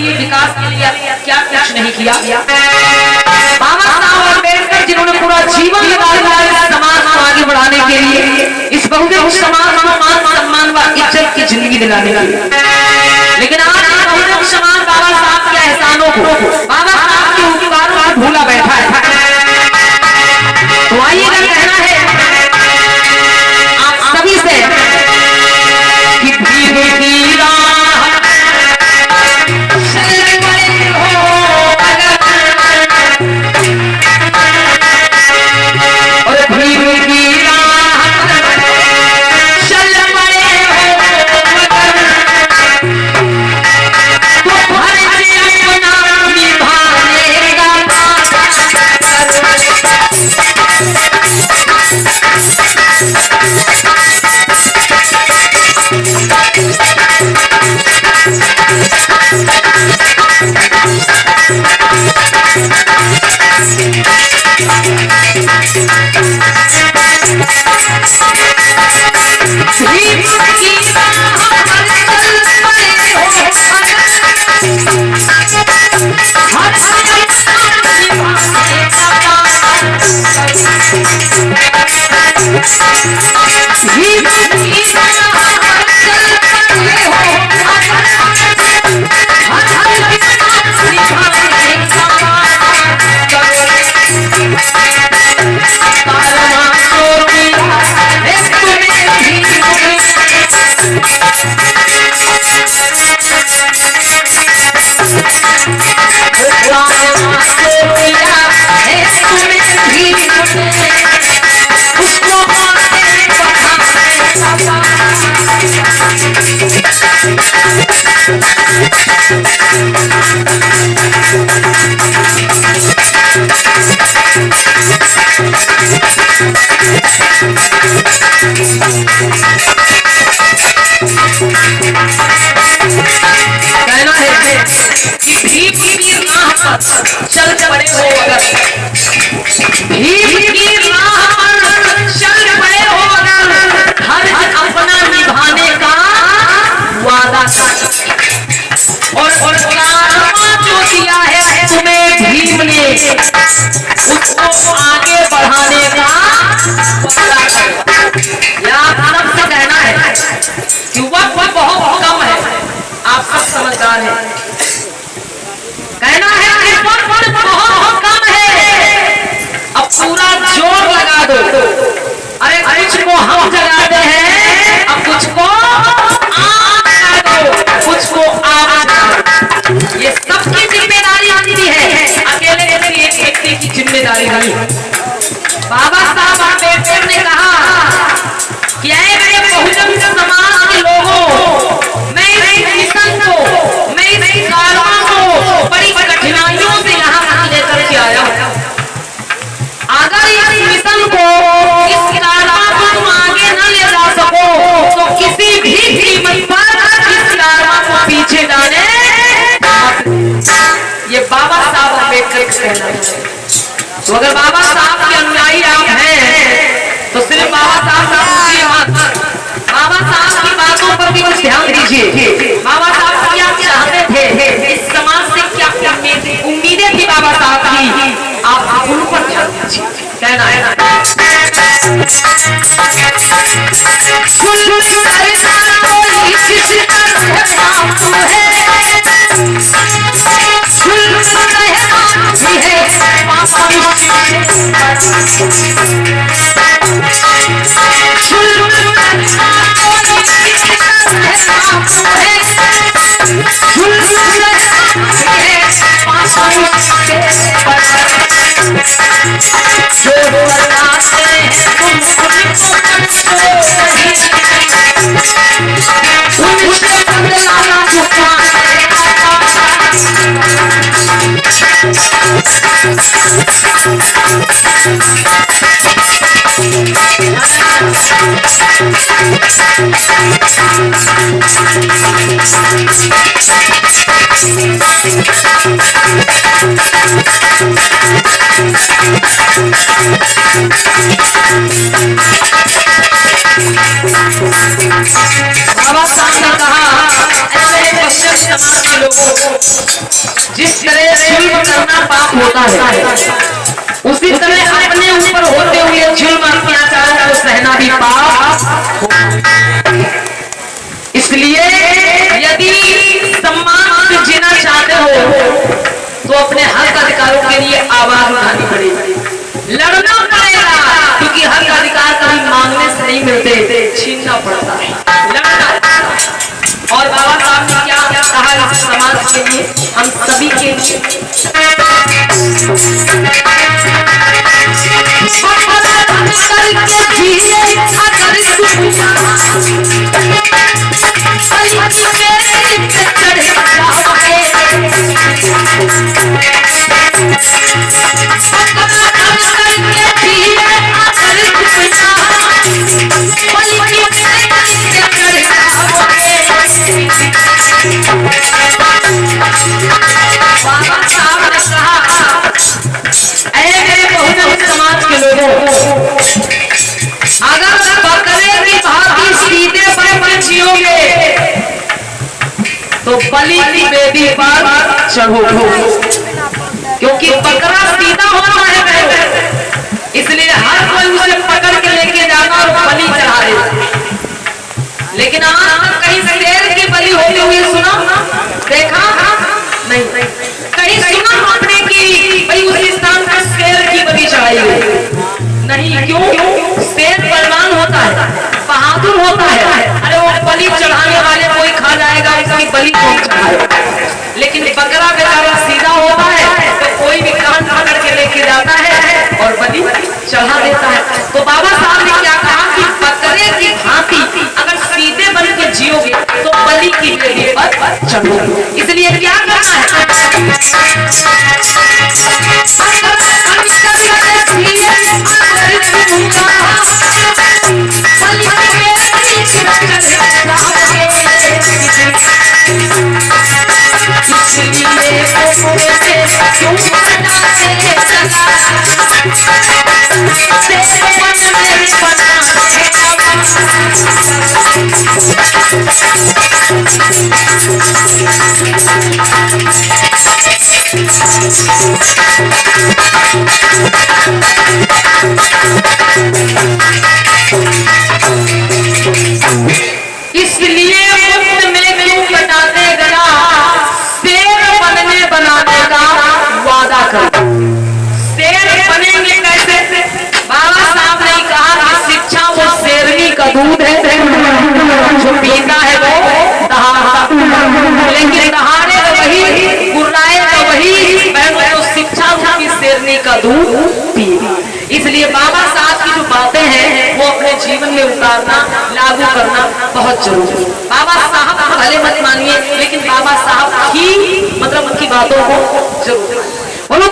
लिए, विकास के लिए क्या कुछ नहीं किया। बाबा साहब अम्बेडकर जिन्होंने पूरा जीवन लगा दिया समाज को आगे बढ़ाने के लिए, इस बहुजन समाज को मान सम्मान व इज्जत की जिंदगी दिलाने के लिए। लेकिन आज बहुजन समाज बाबा साहब के एहसानों को, बाबा साहब के उपकारों को भूला बैठा है। तो आइए कहना है आप सभी से कि भीड़ की राह चल पड़े हो और भीड़ की राह चल पड़े हो तो भर अपना निभाने का कहना है कि भीम की राह पर चल पड़े हो अगर, भीम की राह पर चल पड़े हो अगर, हर अपना निभाने का वादा कर और कारवां जो दिया है तुम्हें भीम ने, उसको आगे बढ़ाने का वादा कर। या आप सबसे कहना है कि वक्त बहुत कम है, आप सब समझदार हैं। कहना है कि वक्त बहुत कम है, अब पूरा जोर लगा दो। अरे कुछ को हम जगाते हैं, अब कुछ को आप जगा दो, कुछ को आप जगा दो। ये सबकी जिम्मेदारी आती है, अकेले एक व्यक्ति की जिम्मेदारी नहीं है। बाबा साहब अम्बेडकर ने कहा कि मेरे बहुजन समाज के लोगों, मैं इस मिशन को, मैं इस कारवां को बड़ी कठिनाइयों से यहाँ तक लेकर के आया हूँ। अगर इस मिशन को, इस कारवां को तुम आगे न ले जा सको तो किसी भी कीमत पर इस कारवां को पीछे डाले। ये बाबा साहब अम्बेडकर का कहना है। तो अगर बाबा साहब के अनुयायी आप हैं तो सिर्फ बाबा साहब बाबा साहब की बातों पर भी कुछ ध्यान दीजिए। बाबा साहब क्या चाहते थे, इस समाज से क्या उम्मीदें थी बाबा साहब की, आप उन पर ध्यान दीजिए। कहना है बाबा साहब ने कहा पश्चिम समाज के लोगों को जिस तरह जुल्म करना पाप होता है, उसी तरह अपने ऊपर होते हुए जुल्म अत्याचारों को सहना भी पाप होता है। इसलिए यदि सम्मान से जीना चाहते हो तो अपने हक अधिकारों के लिए आवाज उठानी पड़ेगी, लड़ना पड़ेगा, क्योंकि हक अधिकार कभी मांगने से नहीं मिलते, छीनना पड़ता है, लड़ना पड़ता है। और बाबा साहब ने क्या कहा इस समाज के लिए, हम सभी के लिए, समाज के लोगों, अगर बकरे की भांति सीधे पर जियोगे तो बलि की वेदी पर चढ़ो, क्योंकि बकरा सीधा होता है, इसलिए हर कोई उसे पकड़ के लेके जाना और बलि चढ़ा देता। लेकिन आज तक कहीं शेर की बलि होते हुए सुना, देखा नहीं, कहीं सुना आपने कि भाई उसी स्थान पर शेर की बलि चढ़ाई नहीं? क्यों? शेर बलवान होता है, बहादुर होता है, अरे वो बलि चढ़ाने वाले कोई खा जाएगा, उसकी बलि कौन चढ़ाएगा? लेकिन बकरा बेचारा सीधा होता है तो कोई भी कान पकड़ के लेके जाता है और बलि चढ़ा देता है। तो बाबा साहब ने क्या कहा कि बकरे की भांति अगर सीधे बन के जियोगे तो बलि की वेदी पर चढ़ो। इसलिए क्या करना है, इसलिए मुफ्त में क्यों बताते गया, शेर बनने बनाने का वादा कर। शेर बनेंगे कैसे? बाबा साहब ने कहा कि शिक्षा वो शेरनी का दूध है, जो पीता है वो दहाड़ता, लेकिन दहाड़े तो वही, गुर्राए तो वही, तो शिक्षा उसकी शेरनी का दूध पी। इसलिए बाबा साहब की जो बातें हैं वो अपने जीवन में उतारना, लागू करना बहुत जरूरी है। बाबा साहब को भले मत मानिए, लेकिन बाबा साहब की मतलब उनकी बातों को जरूर बोलो।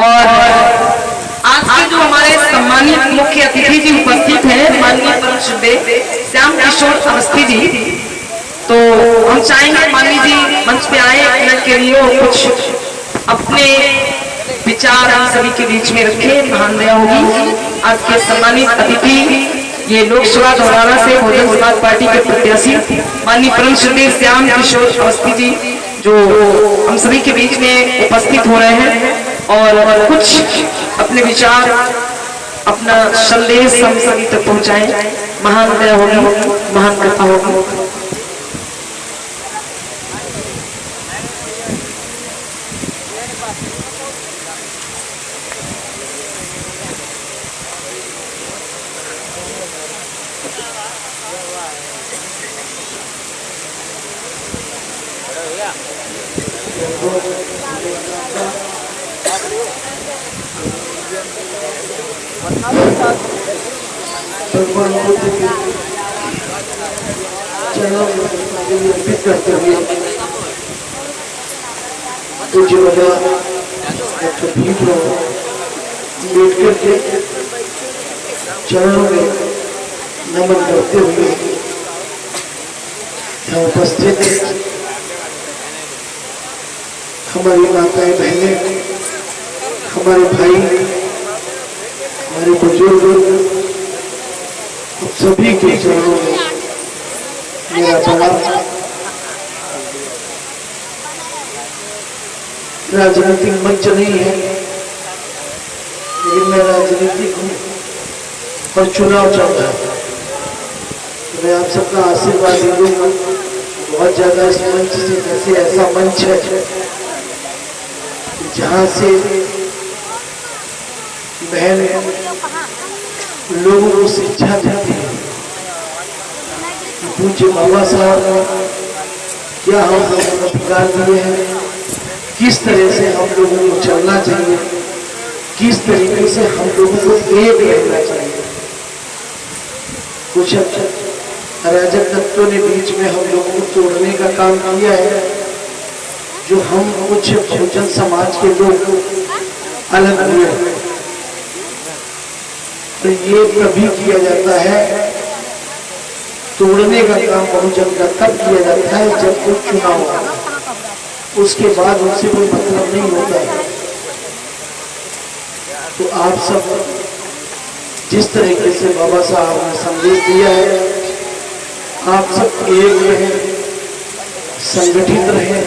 और आज के जो हमारे सम्मानित मुख्य अतिथि जी उपस्थित हैं, माननीय परम श्रद्धेय श्याम किशोर अवस्थी जी, तो हम चाहेंगे माननीय जी मंच पे आए, अपने के लिए कुछ अपने विचार हम सभी के बीच में रखे, महान दया होगी। आज के सम्मानित अतिथि ये लोकसभा धौलारा से बहुजन समाज पार्टी के प्रत्याशी माननीय परम श्रद्धेय श्याम किशोर अवस्थी जी, जो हम सभी के बीच में उपस्थित हो रहे हैं और कुछ अपने विचार, अपना संदेश हम सभी तक पहुंचाएं। महान दया होगी, महान कृपा होगी। भगवान बुद्ध के चरणों में अर्पित करते हुए पूज्य बाबा डॉक्टर भीमराव अम्बेडकर के चरणों में नमन करते हुए यहाँ उपस्थित हमारी माताएं, बहनें, हमारे भाई, हमारे बुजुर्ग, सभी के चरणों में मेरा बड़ा राजनीतिक मंच नहीं है, लेकिन मैं राजनीतिक हूँ और चुनाव चल रहा है। मैं आप सबका आशीर्वाद ले लूँगा बहुत ज़्यादा इस मंच से, जैसे ऐसा मंच है जहाँ से बहन लोगों को शिक्षा देती है। पूज्य बाबा साहब क्या हम लोगों को अधिकार दिए हैं, किस तरह से हम लोगों को चलना चाहिए, किस तरीके से हम लोगों को एक रहना चाहिए। कुछ अराजक तत्वों ने बीच में हम लोगों को तोड़ने का काम किया है। जो हम कुछ बहुजन समाज के लोग अलग हुए, तो ये तभी किया जाता है, तोड़ने का काम बहुजन का तब किया जाता है जब कोई चुनाव होता है, उसके बाद उनसे कोई मतलब नहीं होता है। तो आप सब जिस तरीके से बाबा साहब ने संदेश दिया है, आप सब एक रहें, संगठित रहें,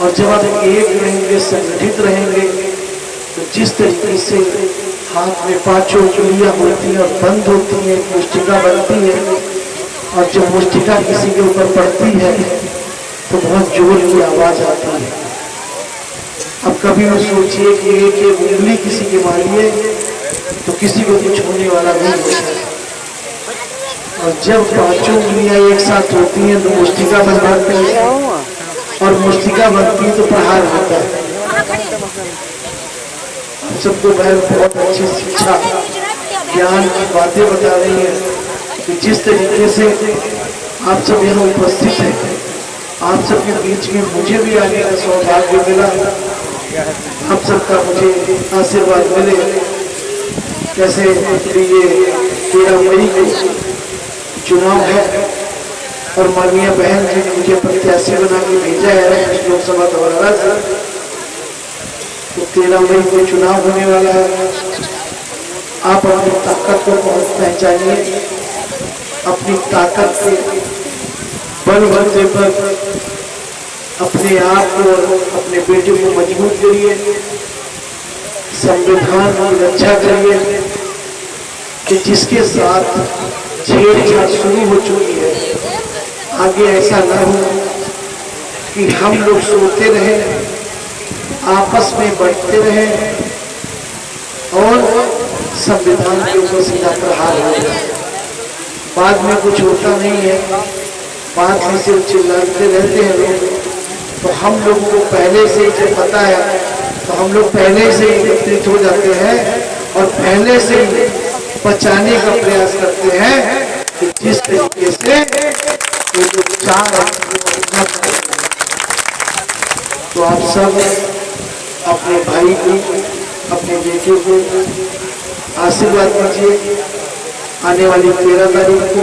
और जब आप एक रहेंगे, संगठित रहेंगे, तो जिस तरीके से हाथ में पांचों उंगलियां होती हैं और बंद होती हैं, मुष्टिका बनती है, और जब मुष्टिका किसी के ऊपर पड़ती है तो बहुत जोर की आवाज आती है। अब कभी भी सोचिए कि एक उंगली किसी के मारिए तो किसी को कुछ होने वाला नहीं होता है, और जब पांचों उंगलियां एक साथ होती हैं तो मुष्टिका बन जाती है, और मुष्टिका बनती है तो प्रहार होता है। हम सबको बहन बहुत अच्छी शिक्षा, ज्ञान की बातें बता रही है कि जिस तरीके से आप सब यहाँ उपस्थित हैं, आप सबके बीच में मुझे भी आने का सौभाग्य मिला। आप सबका मुझे आशीर्वाद मिले। कैसे ये 13 मई को चुनाव है और माननीय बहन जी ने मुझे प्रत्याशी बना के भेजा है लोकसभा दोबारा से, तो 13 मई को चुनाव होने वाला है। आप अपनी ताकत को पहचानिए, अपनी ताकत से बल बनने पर अपने आप को और अपने बेटे को मजबूत करिए, संविधान की रक्षा करिए कि जिसके साथ छेड़छाड़ शुरू हो चुकी है, आगे ऐसा न हो कि हम लोग सोते रहे, आपस में बढ़ते रहे और संविधान के ऊपर सीधा प्रहार हो जाए। बाद में कुछ होता नहीं है, बाद में सिर्फ चिल्लाते रहते हैं लोग। तो हम लोगों को पहले से ही पता है, तो हम लोग पहले से ही एकत्रित हो जाते हैं और पहले से ही बचाने का प्रयास करते हैं कि जिस तरीके से ये जो चार है। तो आप सब अपने भाई को, अपने बेटे को आशीर्वाद दीजिए। आने वाली 13 तारीख को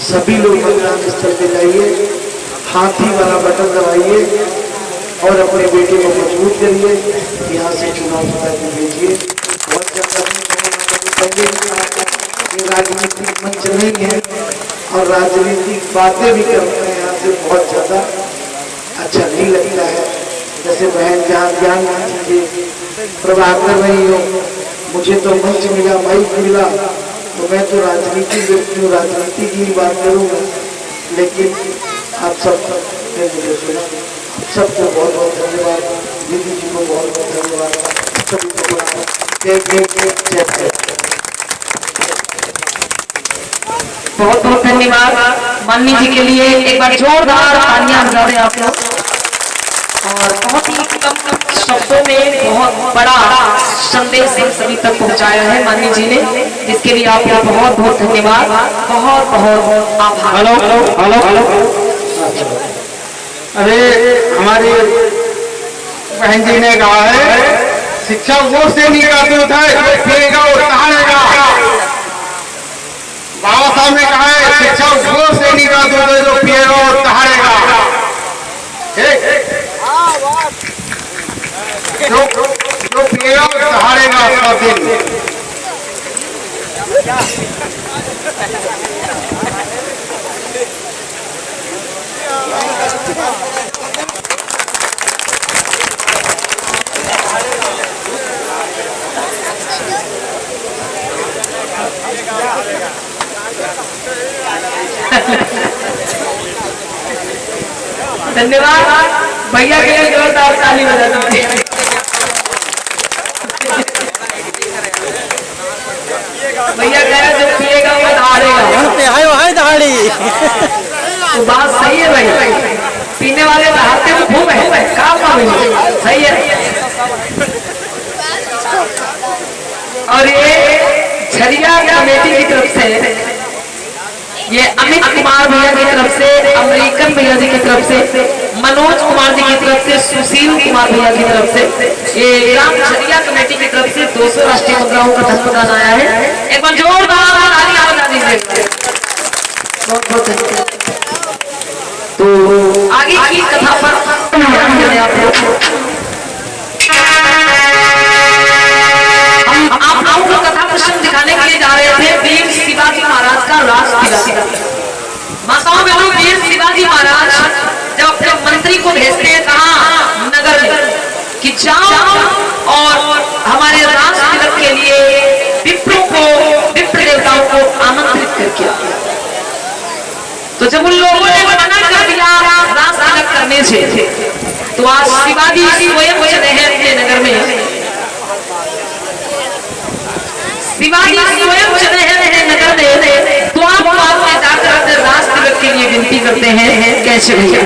सभी लोग मतदान स्थल पे जाइए, हाथी वाला बटन दबाइए और अपने बेटे को मजबूत करिए। यहाँ से चुनाव जिता के भेजिए। बहुत ज्यादा राजनीतिक मंच नहीं है और राजनीतिक बातें भी करते हैं, यहाँ से बहुत ज्यादा अच्छा नहीं लगता है। जैसे बहन जहाँ ज्ञान की प्रवाह कर रही हो, मुझे तो मंच मिला, माइक मिला, तो मैं तो राजनीति व्यक्ति हूँ, राजनीति की बात करूँगा। लेकिन आप सब ने मुझे सुना, सबको बहुत बहुत धन्यवाद, दीदी जी को बहुत बहुत धन्यवाद, सभी को जय जय जय। बहुत बहुत धन्यवाद माननी जी के लिए। एक बार जोरदार तालियां बजा रहे आप लोग। और बहुत ही कम शब्दों में बहुत बड़ा संदेश सभी तक पहुंचाया है माननी जी ने, जिसके लिए आपको बहुत बहुत धन्यवाद, बहुत बहुत आभार। हेलो हेलो हेलो, अरे हमारी बहन जी ने कहा है शिक्षा वो से निकालते है फिरेगा और कहानेगा। बाबा साहब ने कहा है शिक्षा वो से निकालते है जो पिएगा और कहानेगा। जो पिएगा और कहानेगा सब दिन। धन्यवाद भैया के लिए जोरदार ताली बजा दीजिए। भैया कह रहे जो पिएगा वो दहाड़ेगा। तो बात सही है भाई, पीने वाले दहाड़ते तो खूब है, काम सही है। और ये झरिया कमेटी की तरफ से, ये अमित कुमार भैया की तरफ से, अमेरिकन भैया जी की तरफ से, मनोज कुमार जी की तरफ से, सुशील कुमार भैया की तरफ से, ये ग्राम झरिया कमेटी की तरफ से 200 राष्ट्रीय मुद्राओं का धन्यवाद आया है। एक बार जोरदार तालियां बजा दीजिए। बहुत बहुत धन्यवाद। तो आगे की कथा पर हम आपको कथा प्रसंग दिखाने के लिए जा रहे थे वीर शिवाजी महाराज का राजकिला। माताओं बहनों, वीर शिवाजी महाराज जब अपने मंत्री को भेजते हैं कहा नगर में कि जाओ और हमारे राज तिलक के लिए विप्रों को, विप्र देवताओं को आमंत्रित करके आओ। तो जब उन लोगों ने मना कर दिया राज तिलक करने से, तो आज शिवाजी स्वयं चले हैं अपने नगर में। शिवाजी स्वयं चले हैं नगर में, तो आप में जाकर राज तिलक के लिए विनती करते हैं। कैसे भैया?